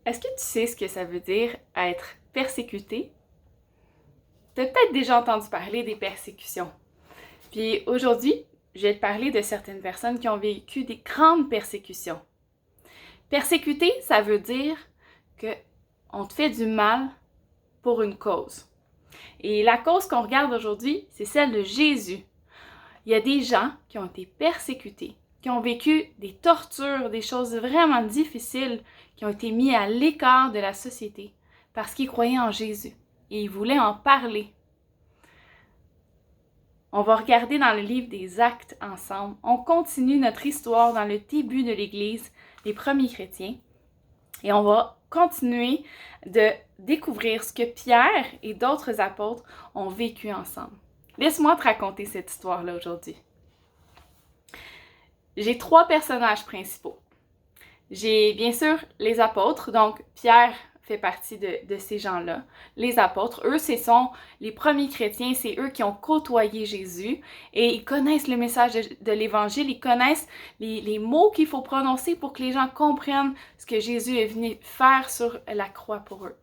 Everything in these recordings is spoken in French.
Est-ce que tu sais ce que ça veut dire être persécuté? Tu as peut-être déjà entendu parler des persécutions. Puis aujourd'hui, je vais te parler de certaines personnes qui ont vécu des grandes persécutions. Persécuter, ça veut dire que on te fait du mal pour une cause. Et la cause qu'on regarde aujourd'hui, c'est celle de Jésus. Il y a des gens qui ont été persécutés, qui ont vécu des tortures, des choses vraiment difficiles, qui ont été mis à l'écart de la société parce qu'ils croyaient en Jésus et ils voulaient en parler. On va regarder dans le livre des Actes ensemble. On continue notre histoire dans le début de l'Église, les premiers chrétiens, et on va continuer de découvrir ce que Pierre et d'autres apôtres ont vécu ensemble. Laisse-moi te raconter cette histoire-là aujourd'hui. J'ai 3 personnages principaux. J'ai bien sûr les apôtres, donc Pierre fait partie de ces gens-là. Les apôtres, eux, ce sont les premiers chrétiens, c'est eux qui ont côtoyé Jésus et ils connaissent le message de l'Évangile, ils connaissent les mots qu'il faut prononcer pour que les gens comprennent ce que Jésus est venu faire sur la croix pour eux.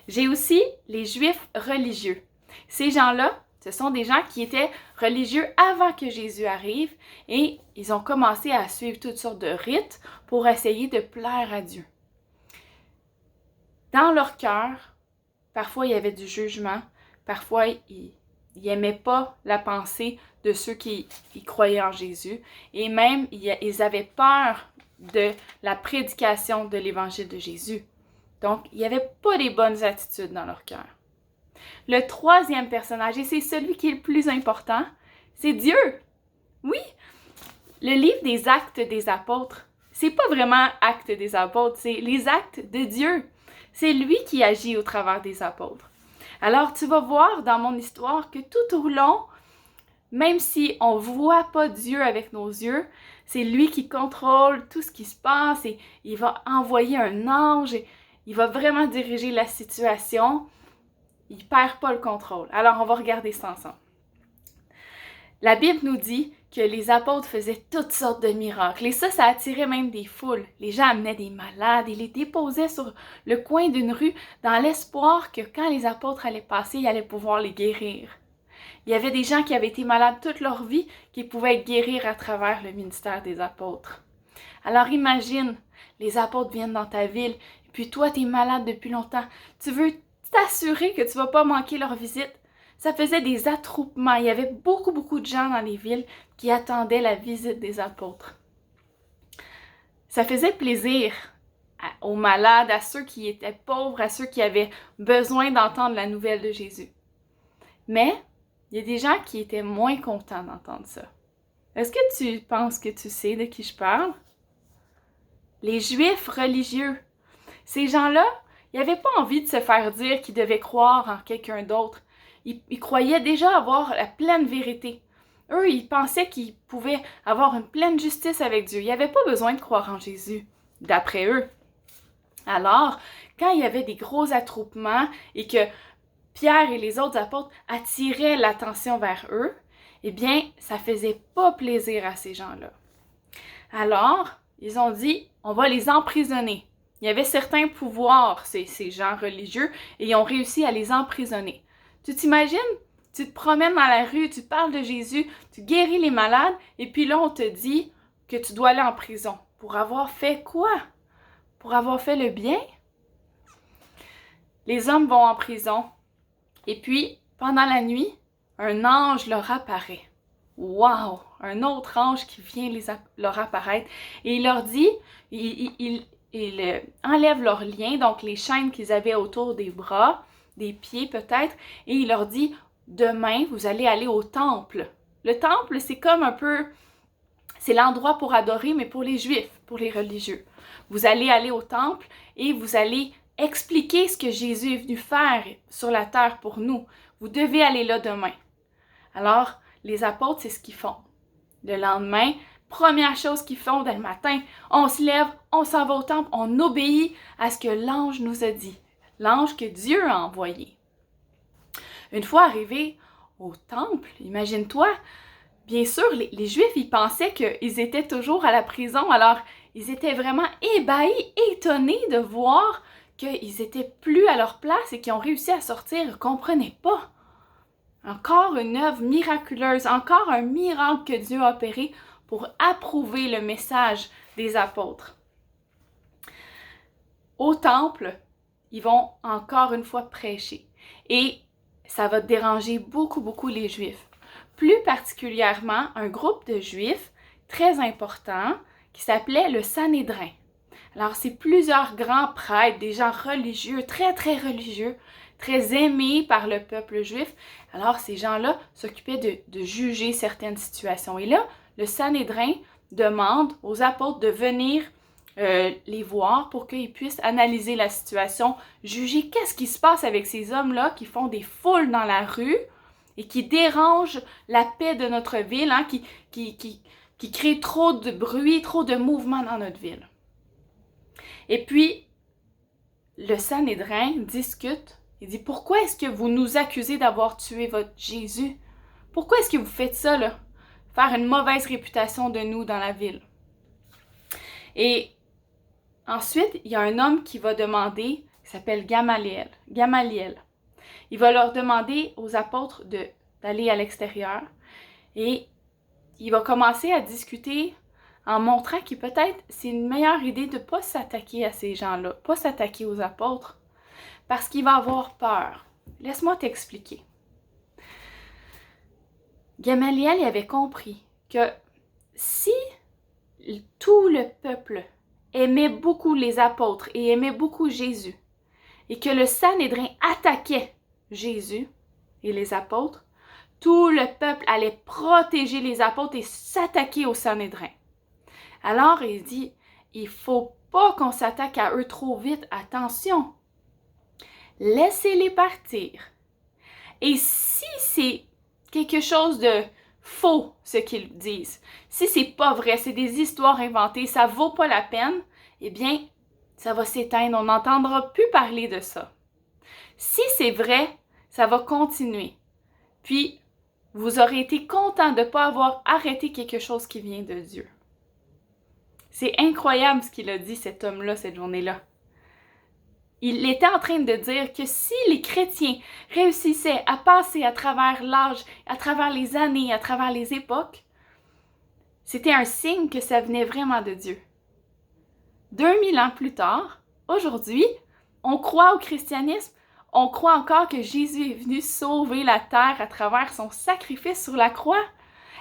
J'ai aussi les Juifs religieux. Ces gens-là, ce sont des gens qui étaient religieux avant que Jésus arrive et ils ont commencé à suivre toutes sortes de rites pour essayer de plaire à Dieu. Dans leur cœur, parfois il y avait du jugement, parfois ils n'aimaient pas la pensée de ceux qui croyaient en Jésus et même ils avaient peur de la prédication de l'évangile de Jésus. Donc, il n'y avait pas les bonnes attitudes dans leur cœur. Le 3e personnage, et c'est celui qui est le plus important, c'est Dieu. Oui, le livre des Actes des Apôtres, c'est pas vraiment Actes des Apôtres, c'est les actes de Dieu. C'est lui qui agit au travers des apôtres. Alors, tu vas voir dans mon histoire que tout au long, même si on ne voit pas Dieu avec nos yeux, c'est lui qui contrôle tout ce qui se passe et il va envoyer un ange et il va vraiment diriger la situation. Il ne perd pas le contrôle. Alors, on va regarder ça ensemble. La Bible nous dit que les apôtres faisaient toutes sortes de miracles. Et ça attirait même des foules. Les gens amenaient des malades et les déposaient sur le coin d'une rue dans l'espoir que quand les apôtres allaient passer, ils allaient pouvoir les guérir. Il y avait des gens qui avaient été malades toute leur vie qui pouvaient guérir à travers le ministère des apôtres. Alors imagine, les apôtres viennent dans ta ville, et puis toi, tu es malade depuis longtemps. Tu veux t'assurer que tu ne vas pas manquer leur visite. Ça faisait des attroupements. Il y avait beaucoup de gens dans les villes qui attendaient la visite des apôtres. Ça faisait plaisir aux malades, à ceux qui étaient pauvres, à ceux qui avaient besoin d'entendre la nouvelle de Jésus. Mais il y a des gens qui étaient moins contents d'entendre ça. Est-ce que tu penses que tu sais de qui je parle? Les Juifs religieux. Ces gens-là, ils n'avaient pas envie de se faire dire qu'ils devaient croire en quelqu'un d'autre. Ils croyaient déjà avoir la pleine vérité. Eux, ils pensaient qu'ils pouvaient avoir une pleine justice avec Dieu. Ils n'avaient pas besoin de croire en Jésus, d'après eux. Alors, quand il y avait des gros attroupements et que Pierre et les autres apôtres attiraient l'attention vers eux, eh bien, ça faisait pas plaisir à ces gens-là. Alors, ils ont dit, on va les emprisonner. Il y avait certains pouvoirs, ces gens religieux, et ils ont réussi à les emprisonner. Tu t'imagines? Tu te promènes dans la rue, tu parles de Jésus, tu guéris les malades, et puis là, on te dit que tu dois aller en prison. Pour avoir fait quoi? Pour avoir fait le bien? Les hommes vont en prison, et puis, pendant la nuit, un ange leur apparaît. Wow! Un autre ange qui vient leur apparaître, et il leur dit, il enlève leurs liens, donc les chaînes qu'ils avaient autour des bras, des pieds peut-être, et il leur dit, demain, vous allez aller au temple. Le temple, c'est comme un peu, c'est l'endroit pour adorer, mais pour les Juifs, pour les religieux. Vous allez aller au temple et vous allez expliquer ce que Jésus est venu faire sur la terre pour nous. Vous devez aller là demain. Alors, les apôtres, c'est ce qu'ils font. Le lendemain, première chose qu'ils font dès le matin, on se lève, on s'en va au temple, on obéit à ce que l'ange nous a dit. L'ange que Dieu a envoyé. Une fois arrivés au temple, imagine-toi, bien sûr, les Juifs, ils pensaient qu'ils étaient toujours à la prison, alors ils étaient vraiment ébahis, étonnés de voir qu'ils étaient plus à leur place et qu'ils ont réussi à sortir. Ils ne comprenaient pas. Encore une œuvre miraculeuse, encore un miracle que Dieu a opéré pour approuver le message des apôtres. Au temple, ils vont encore une fois prêcher et ça va déranger beaucoup les Juifs. Plus particulièrement, un groupe de Juifs très important qui s'appelait le Sanhédrin. Alors, c'est plusieurs grands prêtres, des gens religieux, très religieux, très aimés par le peuple juif. Alors, ces gens-là s'occupaient de juger certaines situations. Et là, le Sanhédrin demande aux apôtres de venir les voir pour qu'ils puissent analyser la situation, juger qu'est-ce qui se passe avec ces hommes-là qui font des foules dans la rue et qui dérangent la paix de notre ville, hein, qui créent trop de bruit, trop de mouvement dans notre ville. Et puis, le Sanhédrin discute. Il dit, pourquoi est-ce que vous nous accusez d'avoir tué votre Jésus? Pourquoi est-ce que vous faites ça, là? Faire une mauvaise réputation de nous dans la ville. Et ensuite, il y a un homme qui va demander, qui s'appelle Gamaliel. Il va leur demander aux apôtres d'aller à l'extérieur et il va commencer à discuter en montrant que peut-être c'est une meilleure idée de ne pas s'attaquer à ces gens-là, pas s'attaquer aux apôtres, parce qu'il va avoir peur. Laisse-moi t'expliquer. Gamaliel avait compris que si tout le peuple aimait beaucoup les apôtres et aimait beaucoup Jésus, et que le Sanhédrin attaquait Jésus et les apôtres, tout le peuple allait protéger les apôtres et s'attaquer au Sanhédrin. Alors, il dit, il ne faut pas qu'on s'attaque à eux trop vite. Attention, laissez-les partir. Et si c'est quelque chose de faux, ce qu'ils disent, si c'est pas vrai, c'est des histoires inventées, ça vaut pas la peine, eh bien, ça va s'éteindre, on n'entendra plus parler de ça. Si c'est vrai, ça va continuer. Puis, vous aurez été content de ne pas avoir arrêté quelque chose qui vient de Dieu. C'est incroyable ce qu'il a dit, cet homme-là, cette journée-là. Il était en train de dire que si les chrétiens réussissaient à passer à travers l'âge, à travers les années, à travers les époques, c'était un signe que ça venait vraiment de Dieu. 2000 ans plus tard, aujourd'hui, on croit au christianisme, on croit encore que Jésus est venu sauver la terre à travers son sacrifice sur la croix.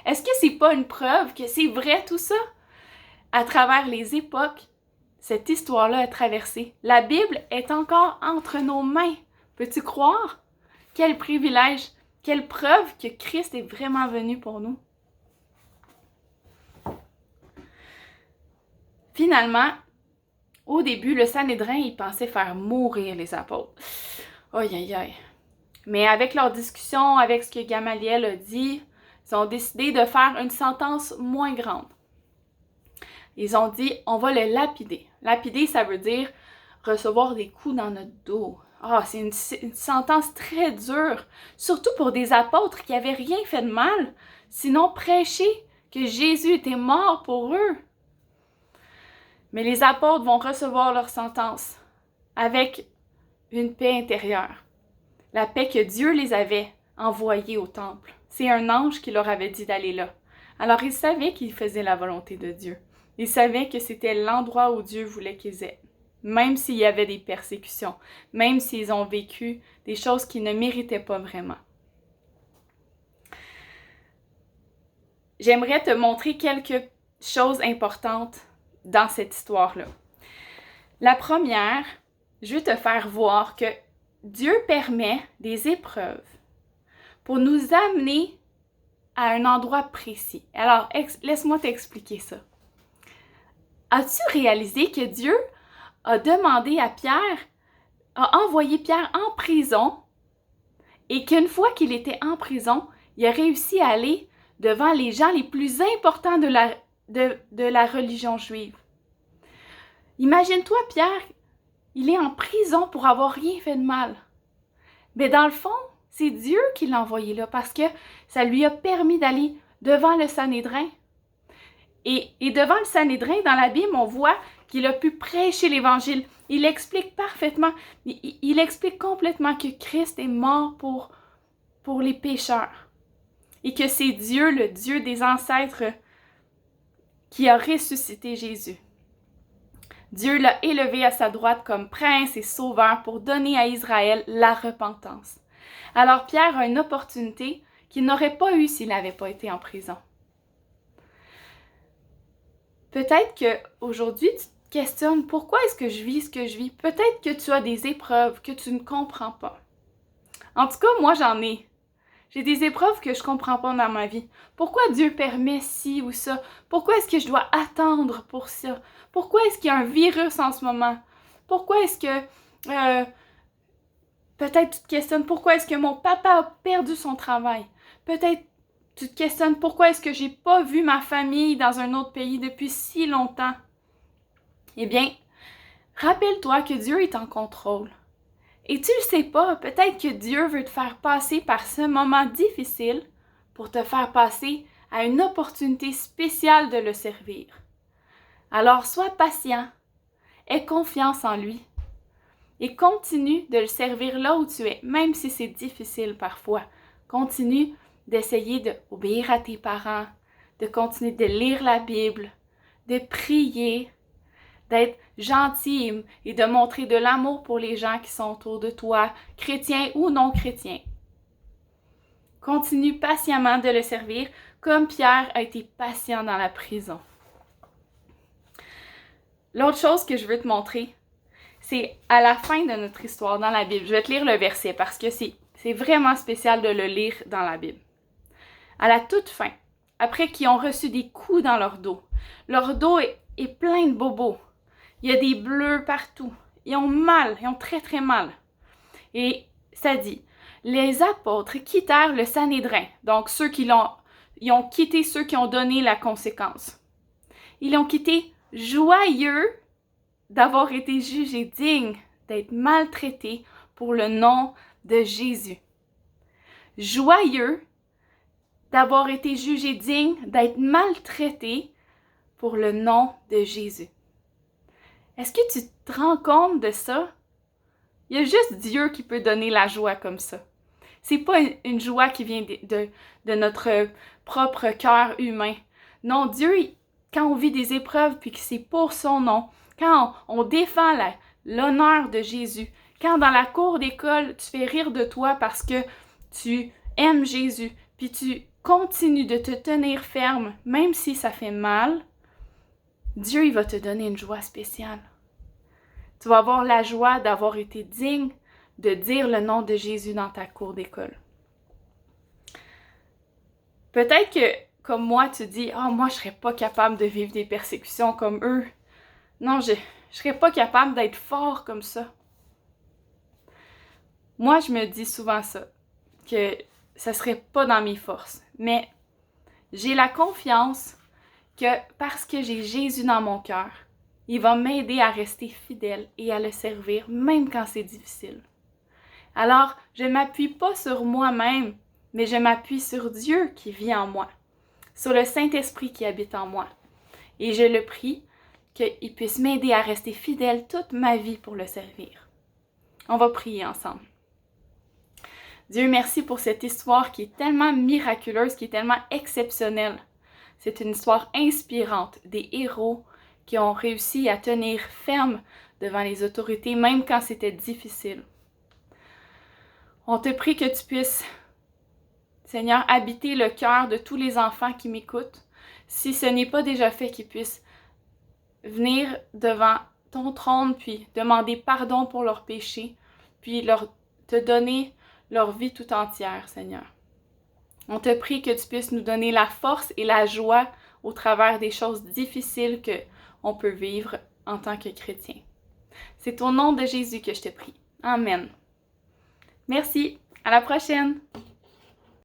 Est-ce que c'est pas une preuve que c'est vrai tout ça? À travers les époques, cette histoire-là a traversé. La Bible est encore entre nos mains. Peux-tu croire? Quel privilège, quelle preuve que Christ est vraiment venu pour nous. Finalement, au début, le Sanhédrin, il pensait faire mourir les apôtres. Aïe. Mais avec leur discussion, avec ce que Gamaliel a dit, ils ont décidé de faire une sentence moins grande. Ils ont dit, on va le lapider. Lapider, ça veut dire recevoir des coups dans notre dos. C'est une sentence très dure, surtout pour des apôtres qui n'avaient rien fait de mal, sinon prêcher que Jésus était mort pour eux. Mais les apôtres vont recevoir leur sentence avec une paix intérieure. La paix que Dieu les avait envoyée au temple. C'est un ange qui leur avait dit d'aller là. Alors ils savaient qu'ils faisaient la volonté de Dieu. Ils savaient que c'était l'endroit où Dieu voulait qu'ils aient. Même s'il y avait des persécutions, même s'ils ont vécu des choses qu'ils ne méritaient pas vraiment. J'aimerais te montrer quelques choses importantes dans cette histoire-là. La première, je vais te faire voir que Dieu permet des épreuves pour nous amener à un endroit précis. Alors, laisse-moi t'expliquer ça. As-tu réalisé que Dieu a demandé à Pierre, a envoyé Pierre en prison et qu'une fois qu'il était en prison, il a réussi à aller devant les gens les plus importants de la religion juive? Imagine-toi, Pierre, il est en prison pour avoir rien fait de mal. Mais dans le fond, c'est Dieu qui l'a envoyé là parce que ça lui a permis d'aller devant le Sanhédrin. Et devant le Sanhédrin, dans la Bible, on voit qu'il a pu prêcher l'Évangile. Il explique parfaitement, il explique complètement que Christ est mort pour les pécheurs. Et que c'est Dieu, le Dieu des ancêtres, qui a ressuscité Jésus. Dieu l'a élevé à sa droite comme prince et sauveur pour donner à Israël la repentance. Alors Pierre a une opportunité qu'il n'aurait pas eue s'il n'avait pas été en prison. Peut-être qu'aujourd'hui, tu te questionnes pourquoi est-ce que je vis ce que je vis. Peut-être que tu as des épreuves que tu ne comprends pas. En tout cas, moi, j'en ai. J'ai des épreuves que je ne comprends pas dans ma vie. Pourquoi Dieu permet ci ou ça? Pourquoi est-ce que je dois attendre pour ça? Pourquoi est-ce qu'il y a un virus en ce moment? Pourquoi est-ce que... peut-être tu te questionnes pourquoi est-ce que mon papa a perdu son travail? Peut-être tu te questionnes pourquoi est-ce que j'ai pas vu ma famille dans un autre pays depuis si longtemps? Eh bien, rappelle-toi que Dieu est en contrôle. Et tu le sais pas, peut-être que Dieu veut te faire passer par ce moment difficile pour te faire passer à une opportunité spéciale de le servir. Alors sois patient, aie confiance en lui et continue de le servir là où tu es, même si c'est difficile parfois. Continue d'essayer d'obéir à tes parents, de continuer de lire la Bible, de prier, d'être gentil et de montrer de l'amour pour les gens qui sont autour de toi, chrétiens ou non chrétiens. Continue patiemment de le servir comme Pierre a été patient dans la prison. L'autre chose que je veux te montrer, c'est à la fin de notre histoire dans la Bible. Je vais te lire le verset parce que c'est vraiment spécial de le lire dans la Bible. À la toute fin, après qu'ils ont reçu des coups dans leur dos est plein de bobos. Il y a des bleus partout. Ils ont mal, ils ont très très mal. Et ça dit, les apôtres quittèrent le Sanhédrin, donc ils ont quitté ceux qui ont donné la conséquence. Ils l'ont quitté joyeux d'avoir été jugés dignes d'être maltraités pour le nom de Jésus. Joyeux d'avoir été jugés dignes d'être maltraités pour le nom de Jésus. Est-ce que tu te rends compte de ça? Il y a juste Dieu qui peut donner la joie comme ça. C'est pas une joie qui vient de notre propre cœur humain. Non, Dieu, quand on vit des épreuves puis que c'est pour son nom, quand on défend l'honneur de Jésus, quand dans la cour d'école, tu fais rire de toi parce que tu aimes Jésus, puis tu continues de te tenir ferme, même si ça fait mal, Dieu, il va te donner une joie spéciale. Tu vas avoir la joie d'avoir été digne de dire le nom de Jésus dans ta cour d'école. Peut-être que, comme moi, tu dis « Ah, moi, je serais pas capable de vivre des persécutions comme eux. Non, je serais pas capable d'être fort comme ça. » Moi, je me dis souvent ça, que ça serait pas dans mes forces. Mais j'ai la confiance que parce que j'ai Jésus dans mon cœur, il va m'aider à rester fidèle et à le servir, même quand c'est difficile. Alors, je ne m'appuie pas sur moi-même, mais je m'appuie sur Dieu qui vit en moi, sur le Saint-Esprit qui habite en moi. Et je le prie qu'il puisse m'aider à rester fidèle toute ma vie pour le servir. On va prier ensemble. Dieu, merci pour cette histoire qui est tellement miraculeuse, qui est tellement exceptionnelle. C'est une histoire inspirante des héros qui ont réussi à tenir ferme devant les autorités, même quand c'était difficile. On te prie que tu puisses, Seigneur, habiter le cœur de tous les enfants qui m'écoutent, si ce n'est pas déjà fait, qu'ils puissent venir devant ton trône, puis demander pardon pour leurs péchés, puis te donner leur vie tout entière, Seigneur. On te prie que tu puisses nous donner la force et la joie au travers des choses difficiles qu'on peut vivre en tant que chrétien. C'est au nom de Jésus que je te prie. Amen. Merci. À la prochaine.